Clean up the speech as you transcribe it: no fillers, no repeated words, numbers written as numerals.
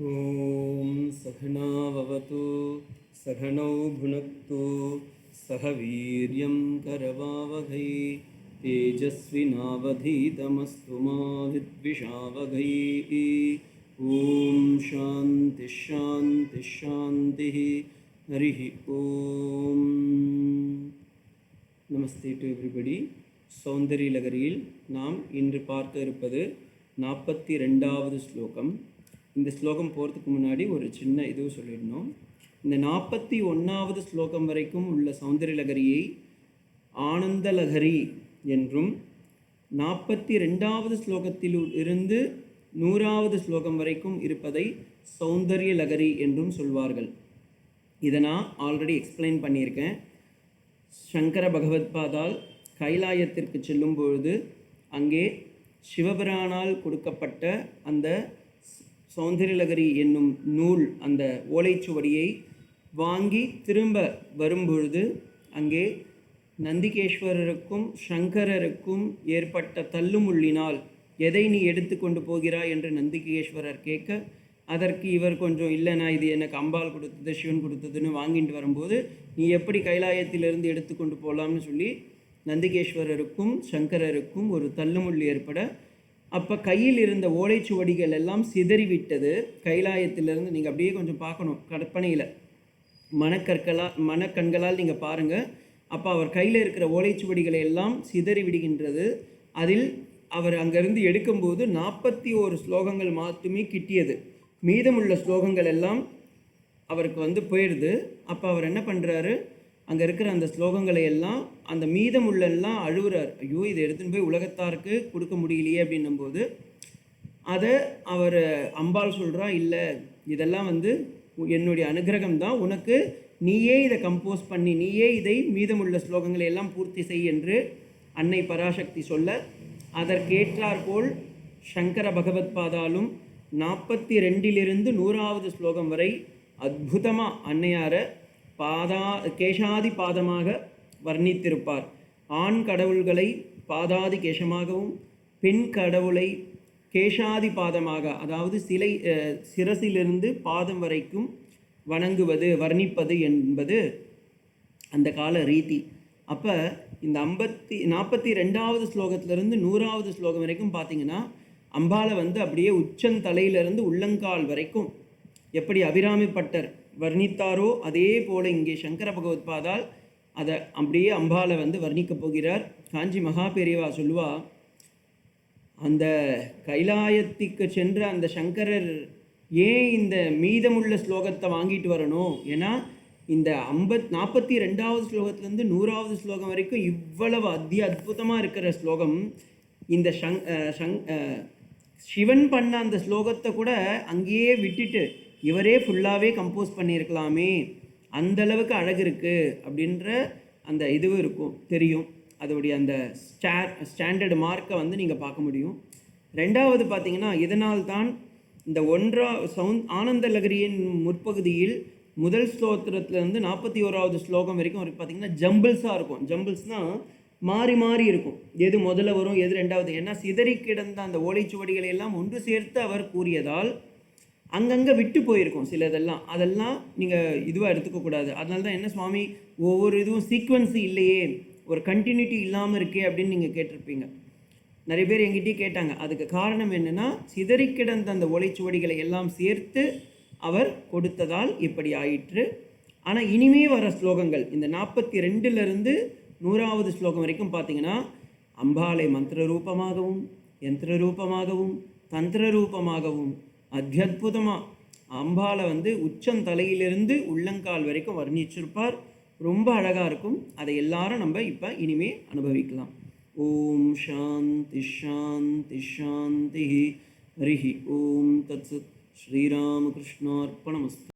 ஓம் சகனாவவது சகனௌ புனக்து சக வீர்யம் கரவாவகை தேஜஸ்வினாவதீதமஸ்து மா வித்விஷாவகை. ஓம் சாந்தி ஷாந்தி ஷாந்தி. ஹரிஹி ஓம். நமஸ்தே டு எவ்ரிபடி. சௌந்தரிய லகரியில் நாம் இன்று பார்க்க இருப்பது 42வது ஸ்லோகம். இந்த ஸ்லோகம் போகிறதுக்கு முன்னாடி ஒரு சின்ன இது சொல்லிடணும். இந்த 41வது ஸ்லோகம் வரைக்கும் உள்ள சௌந்தரிய லகரியை ஆனந்த லகரி என்றும், 42வது ஸ்லோகத்தில் இருந்து 100வது ஸ்லோகம் வரைக்கும் இருப்பதை சௌந்தரிய லகரி என்றும் சொல்வார்கள். இதை நான் ஆல்ரெடி எக்ஸ்பிளைன் பண்ணியிருக்கேன். சங்கர பகவத்பாதால் கைலாயத்திற்கு செல்லும் பொழுது அங்கே சிவபிரானால் கொடுக்கப்பட்ட அந்த சௌந்தரியலகரி என்னும் நூல், அந்த ஓலைச்சுவடியை வாங்கி திரும்ப வரும்பொழுது அங்கே நந்திகேஸ்வரருக்கும் சங்கரருக்கும் ஏற்பட்ட தள்ளுமுள்ளினால் எதை நீ எடுத்து கொண்டு போகிறாய் என்று நந்திகேஸ்வரர் கேட்க, அதற்கு இவர் கொஞ்சம் இல்லைனா இது எனக்கு அம்பாள் கொடுத்தது சிவன் கொடுத்ததுன்னு வாங்கிட்டு வரும்போது நீ எப்படி கைலாயத்திலிருந்து எடுத்து கொண்டு போகலாம்னு சொல்லி நந்திகேஸ்வரருக்கும் சங்கரருக்கும் ஒரு தள்ளுமுள்ளி ஏற்பட, அப்போ கையில் இருந்த ஓலைச்சுவடிகள் எல்லாம் சிதறிவிட்டது. கைலாயத்திலிருந்து நீங்கள் அப்படியே கொஞ்சம் பார்க்கணும், கற்பனையில் மனக்கண்களால் நீங்கள் பாருங்கள். அப்போ அவர் கையில் இருக்கிற ஓலைச்சுவடிகளை எல்லாம் சிதறி விடுகின்றது. அதில் அவர் அங்கேருந்து எடுக்கும்போது 41 ஸ்லோகங்கள் மட்டுமே கிட்டியது. மீதமுள்ள ஸ்லோகங்கள் எல்லாம் அவருக்கு போயிடுது. அப்போ அவர் என்ன பண்ணுறாரு, அங்கே இருக்கிற அந்த ஸ்லோகங்களை எல்லாம் அந்த மீதமுள்ளெல்லாம் அழுகுறார். ஐயோ, இதை எடுத்துன்னு போய் உலகத்தாருக்கு கொடுக்க முடியலையே அப்படின்னும்போது அதை அவர் அம்பாள் சொல்கிறா, இல்லை இதெல்லாம் என்னுடைய அனுகிரகம் தான், உனக்கு நீயே இதை கம்போஸ் பண்ணி நீயே இதை மீதமுள்ள ஸ்லோகங்களை எல்லாம் பூர்த்தி செய் என்று அன்னை பராசக்தி சொல்ல, அதற்கேற்றாற்போல் சங்கர பகவத்பாதாலும் 42லிருந்து 100வது ஸ்லோகம் வரை அற்புதமாக அன்னையாரை கேசாதி பாதமாக வர்ணித்திருப்பார். ஆண் கடவுள்களை பாதாதி கேசமாகவும், பெண் கடவுளை கேசாதி பாதமாக, அதாவது சிரசிலிருந்து பாதம் வரைக்கும் வணங்குவது, வர்ணிப்பது என்பது அந்த கால ரீதி. அப்போ இந்த 42வது ஸ்லோகத்திலிருந்து 100வது ஸ்லோகம் வரைக்கும் பார்த்தீங்கன்னா அம்பாளை அப்படியே உச்சந்தலையிலிருந்து உள்ளங்கால் வரைக்கும் எப்படி அபிராமி பட்டர் வர்ணித்தாரோ அதே போல் இங்கே சங்கர பகவத்பாதால் அதை அப்படியே அம்பாளை வர்ணிக்கப் போகிறார். காஞ்சி மகா பெரியவா சொல்லுவா, அந்த கைலாயத்துக்கு சென்ற அந்த சங்கரர் ஏன் இந்த மீதமுள்ள ஸ்லோகத்தை வாங்கிட்டு வரணும், ஏன்னா இந்த 42வது ஸ்லோகத்திலேருந்து 100வது ஸ்லோகம் வரைக்கும் இவ்வளவு அற்புதமாக இருக்கிற ஸ்லோகம், இந்த சிவன் பண்ண அந்த ஸ்லோகத்தை கூட அங்கேயே விட்டுட்டு இவரே ஃபுல்லாகவே கம்போஸ் பண்ணியிருக்கலாமே, அந்தளவுக்கு அழகு இருக்குது அப்படின்ற அந்த இதுவும் இருக்கும், தெரியும். அதோடைய அந்த ஸ்டாண்டர்டு மார்க்கை நீங்கள் பார்க்க முடியும். ரெண்டாவது பார்த்திங்கன்னா, இதனால்தான் இந்த ஆனந்த லகரியின் முற்பகுதியில் முதல் ஸ்லோகத்திலேருந்து 41வது ஸ்லோகம் வரைக்கும் பார்த்திங்கன்னா ஜம்பிள்ஸாக இருக்கும். ஜம்பிள்ஸ்னால் மாறி மாறி இருக்கும், எது முதல்ல வரும் எது ரெண்டாவது. ஏன்னா சிதறி கிடந்த அந்த ஓலைச்சுவடிகளை எல்லாம் ஒன்று சேர்த்து அவர் கூறியதால் அங்கங்கே விட்டு போயிருக்கும் சிலதெல்லாம். அதெல்லாம் நீங்கள் இதுவாக எடுத்துக்கக்கூடாது. அதனால தான் என்ன சுவாமி ஒவ்வொரு இதுவும் சீக்வன்ஸு இல்லையே, ஒரு கண்டினியூட்டி இல்லாமல் இருக்கே அப்படின்னு நீங்கள் கேட்டிருப்பீங்க. நிறைய பேர் எங்கிட்டே கேட்டாங்க. அதுக்கு காரணம் என்னென்னா, சிதறி கிடந்த அந்த ஓலைச்சுவடிகளை எல்லாம் சேர்த்து அவர் கொடுத்ததால் இப்படி ஆயிற்று. ஆனால் இனிமே வர ஸ்லோகங்கள் இந்த 42லிருந்து 100வது ஸ்லோகம் வரைக்கும் பார்த்தீங்கன்னா அம்பாளை மந்திர ரூபமாகவும் யந்திர ரூபமாகவும் தந்திர ரூபமாகவும் அத்புதமாக அம்பாளை உச்சந்தலையிலிருந்து உள்ளங்கால் வரைக்கும் வர்ணிச்சிருப்பார். ரொம்ப அழகாக இருக்கும். அதை எல்லாரும் நம்ம இப்போ இனிமே அனுபவிக்கலாம். ஓம் சாந்தி ஷாந்தி ஷாந்தி. ஹரிஹி ஓம் தத்சத். ஸ்ரீராமகிருஷ்ணார்ப்பணமஸ்து.